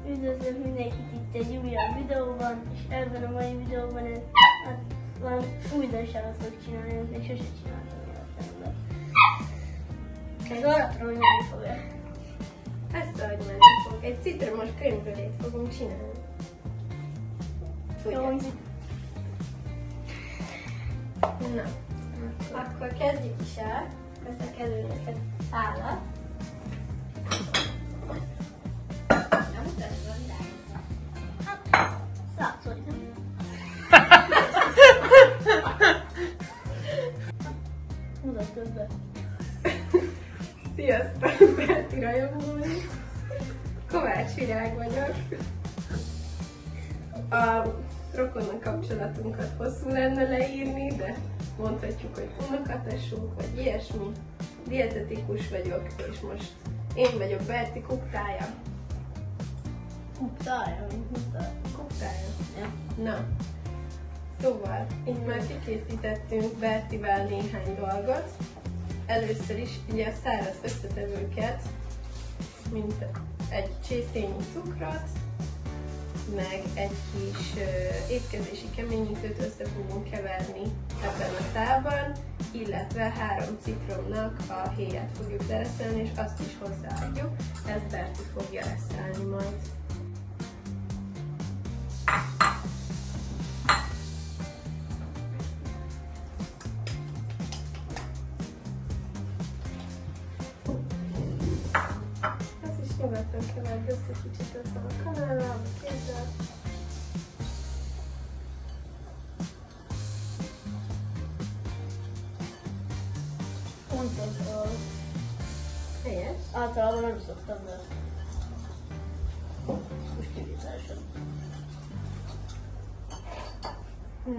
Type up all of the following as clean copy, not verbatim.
Üdvözlök mindenkit itt egy újabb videóban, és ebben a mai videóban van újdonságot fog csinálni, amit még sose csináltam életemben. Meg arra tudom, hogy menni fog-e. Ezt ahogy menni fog. Egy citromos krémbrölét fogunk csinálni. Jó, na, akkor kezdjük is el. Veszek elő neked szálat. Mutatkozz be. Sziasztok, Berti rajongói! Kovács Virág vagyok. A rokonna kapcsolatunkat hosszú lenne leírni, de mondhatjuk, hogy unokatesók vagy ilyesmi. Dietetikus vagyok, és most én vagyok Berti kuktája. Kuktája? Kuktája? Ja. Na, szóval itt már kikészítettünk Bertivel néhány dolgot. Először is ugye a száraz összetevőket, mint egy csészényi cukrot, meg egy kis étkezési keményítőt össze fogunk keverni ebben a tálban, illetve 3 citromnak a héját fogjuk lereszelni, és azt is hozzáadjuk. Ezt Berti fogja reszelni majd. Nyugodtan keverd össze kicsit ezzel a kanállal, a kézzel. Pontosan. Helyes. Általában nem szoktam, de most kivételesen.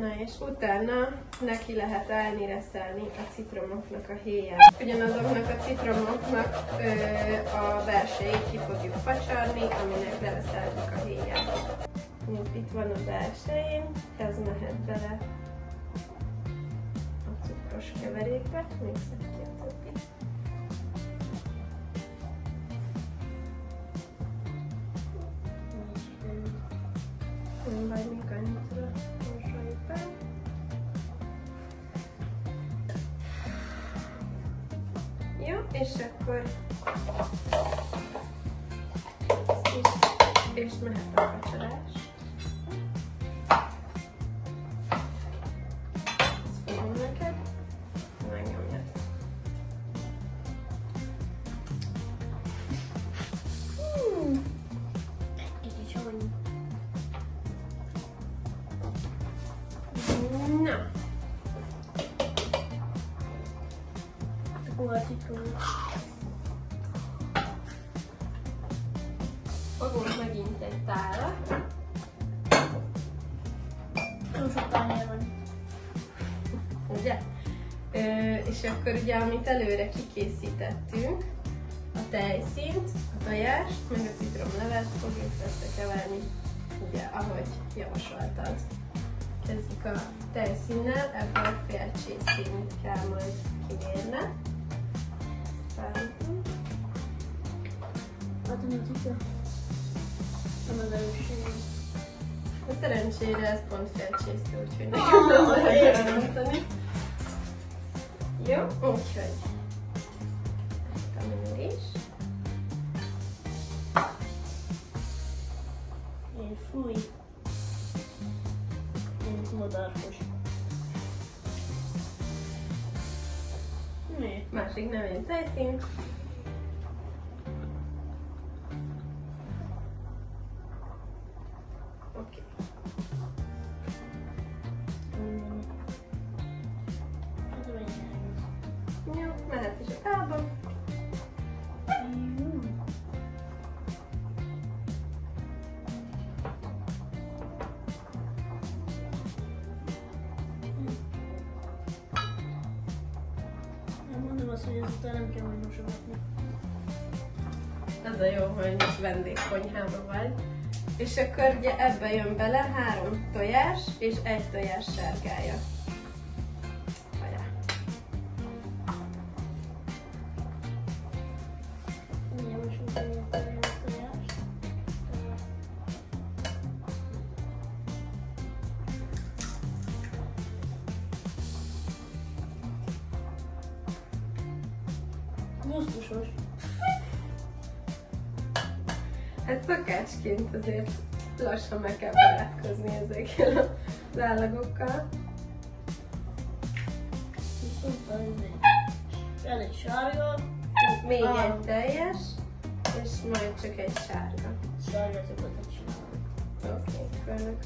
Na és utána neki lehet állni reszelni a citromoknak a héját. Ugyanazoknak a citromoknak a belsejét ki fogjuk facsarni, aminek lereszeljük a héját. Itt van a belsején, ez mehet bele a cukros keverékbe, még szed ki a többit. Nem baj, még annyit mosoljuk be. Jó, és akkor és mehet a facsarás. Ezt fogom neked, megnyomjad. Kicsit savanyú. Na, Akkor a citromot. fogunk megint egy tálat. Túl sok tányér van. Ugye? És akkor ugye, amit előre kikészítettünk, a tejszínt, a tojást, meg a citromlevet fogjuk összekeverni, ugye, ahogy javasoltad. Kezdjük a tejszínnel, ebből fél csészényt kell majd kimérne. Felhúzunk. Látom, hogy itt nem az erősségem. De szerencsére ez pont fél csésző, úgyhogy nekem nem lehet elrontani. Jó, úgyhogy a mér is. Én fúj. Én modárkos. Mi? Másik nevén tejszín. Oké. Jó, mehet is a tálba. Nem mondom azt, hogy ezután nem kell majd mosogatni. Ez a jó, hogy most vendégkonyhában vagy. És akkor ugye ebbe jön bele 3 tojás és 1 tojás sárgája. Vajá. citromosos. Hát szakácsként azért lassan meg kell barátkozni ezekkel az állagokkal. Ez egy sárga. Még egy teljes, és majd csak egy sárga. Sárga szokott csinálni. Oké, körülök.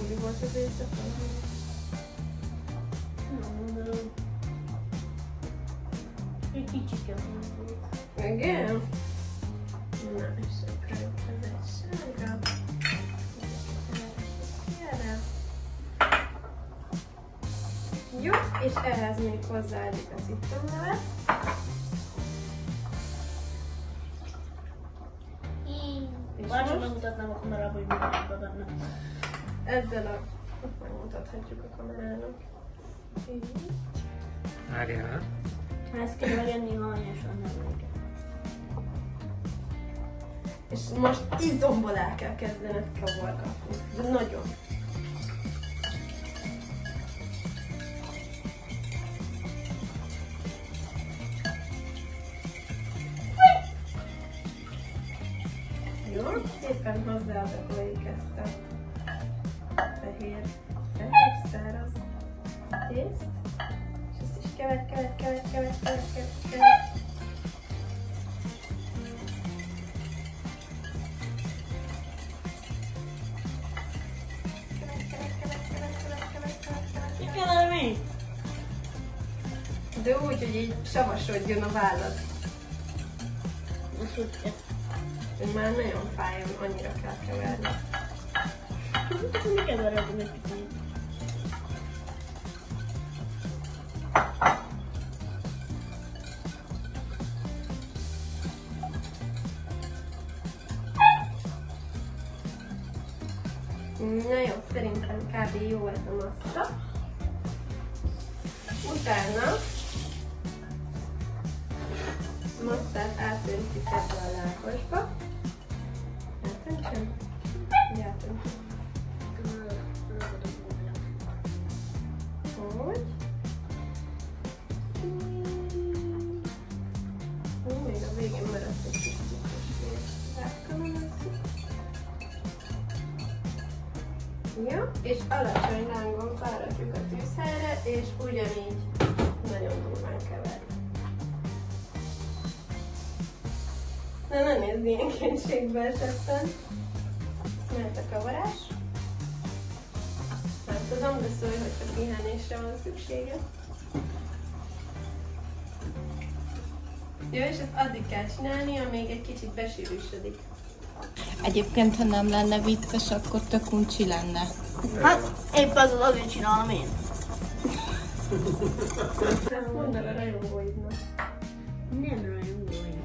Mi volt az éjszaka? Nem mondom. Egy kicsike volt. Igen? Na, és akkor ez egy sárga. Gyere! Jó, és ehhez még hozzáadjuk a citromlevet. Bárcsak megmutatnám a kamerába, hogy mi van benne. Ezzel a... megmutathatjuk a kamerának. Így. Várjál. Ezt kell megenni hanyosan, nem őket. És most izomból el kell kezdened kavargatni. De nagyon. Jó, szépen hozzáadakoljuk ezt a fehér száraz tészt. És ezt is kever. Mi kell mi? De úgy, hogy így savasodjon a vállad. Most úgy kell. Már nagyon fájom, annyira kell keverni. Mi keveredni egy picit? Na jó, szerintem kb. Jó ez a massza. Utána masszát átöntjük ebbe a lábasba. Átöntsem? Átöntsem. Úgy. Még a végén maradt egy kis citrusfél. Rákanalázzuk. Ja, és alacsony lángon fáradjuk a tűzhelyre, és ugyanígy nagyon durván keverjük. Na, ne nézd ilyen kétségbe esettem. Mert a kavarás. Nem tudom, de szólj, hogyha pihenésre van szüksége. Jó, és ezt addig kell csinálni, amíg egy kicsit besűrűsödik. Egyébként, ha nem lenne vicces, akkor tök uncsi lenne. Hát, épp az azért csinálom én. Ezt mondd el a rajongóidnak. Nem rajongóim.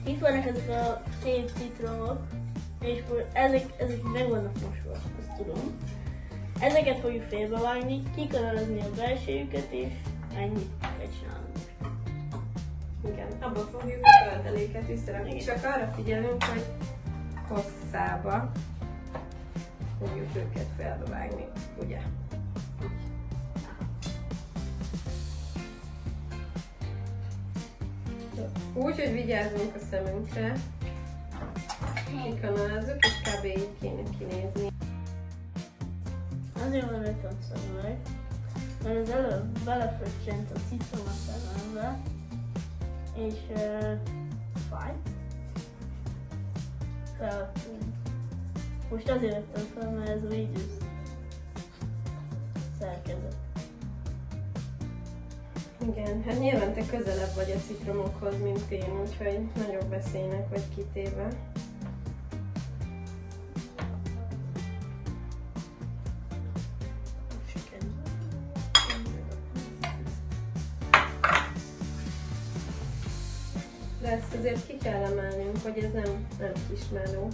Itt vannak ezek a szép citromok, és ezek meg vannak mosva, azt tudom. Ezeket fogjuk félbevágni, kikanalazni a belsejüket, és ennyit kell csinálnunk. Igen, abba fogjuk a tölteléket visszarakni. Csak arra figyelünk, hogy hosszába fogjuk őket felbevágni, ugye? Úgy, hogy vigyázzunk a szemünkre, kikanalázzuk, és kb. Így kéne kinézni. Azért van rajtam szemüveg, mert az előbb belefröccsent a citrom a szemembe, és fáj. Feltűnt. Most azért vettem fel, mert ez a vízűz szerkezet. Igen, hát nyilván te közelebb vagy a citromokhoz, mint én, úgyhogy nagyobb veszélynek vagy kitéve. De ezt azért ki kell emelnünk, hogy ez nem kismeló.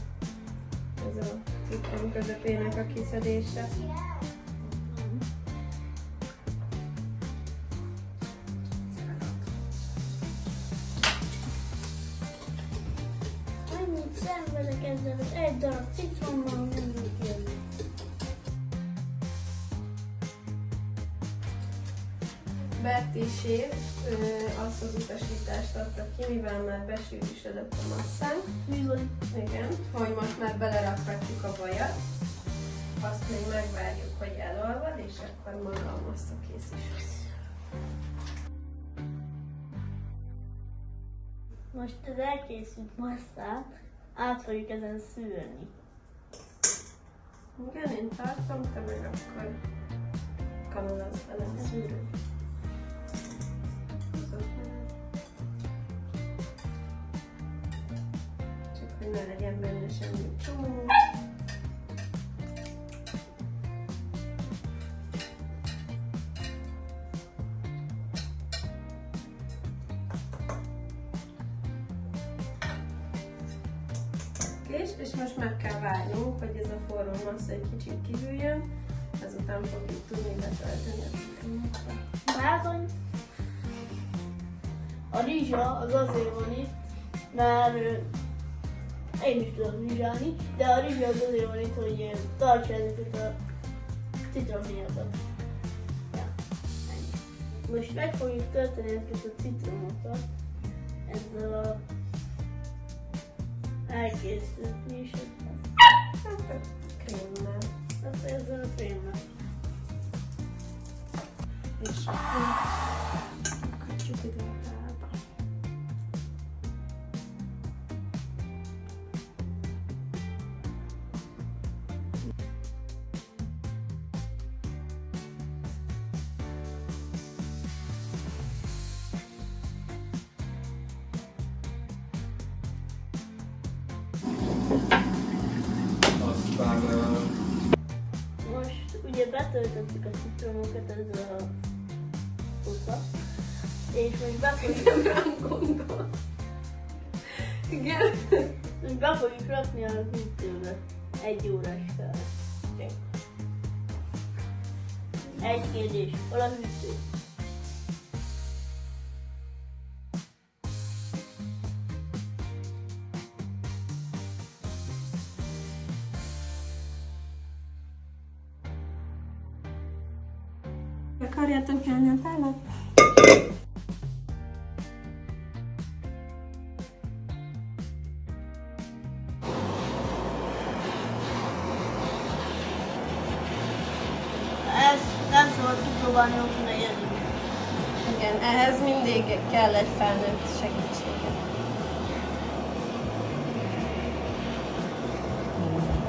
Ez a citrom közepének a kiszedése. Megvezek ezzel az egy darab citrommal, nem tud kijönni. Berti séf azt az utasítást adta ki, mivel már besűrűsödött a masszánk. Bizony. Igen, hogy most már belerakhatjuk a vajat. Azt még megvárjuk, hogy elolvad, és akkor maga a massza kész is. Most az elkészült masszát át fogjuk ezen szűrni. Igen, én tartom, te meg akkor kanalazd bele a szűrőt. Csak hogy ne legyen benne semmi csomó. És most meg kell várnunk, hogy ez a forró massza egy kicsit kihűljön, ezután fogjuk tudni betölteni a citromot. Bizony. A rizsa az azért van itt, mert én is tudom rizsálni, de a rizsa az azért van itt, hogy tartsa ezeket a citromhéjakat. Ja, ennyi. Most meg fogjuk tölteni ezeket a citromokat ezzel a elkészült mi is Krémmel. ezt ezzel a krémmel. És kapcsoljuk ide a kába. Aztán Most ugye betöltöttük a citromokat ezzel a szószal, és most be fogjuk, Nem rám gondol. Igen. most be fogjuk rakni a hűtőbe 1 órás fel. Egy kérdés, hol a hűtő? Akarjátok nyelni a tálat? Ezt nem szabad kipróbálni, hogy ne érjük. Igen, ehhez mindig kell egy felnőtt segítsége.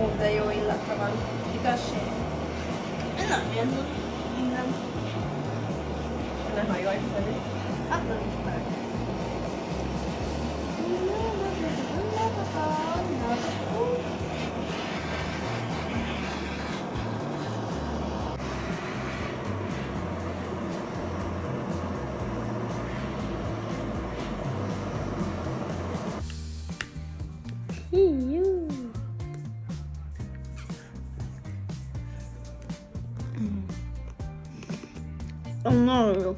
Ó, de jó illata van. Igazság? Ez nem érzem. Igen. Ne hajolj felé. Hát nem is meg. Nagyon jó.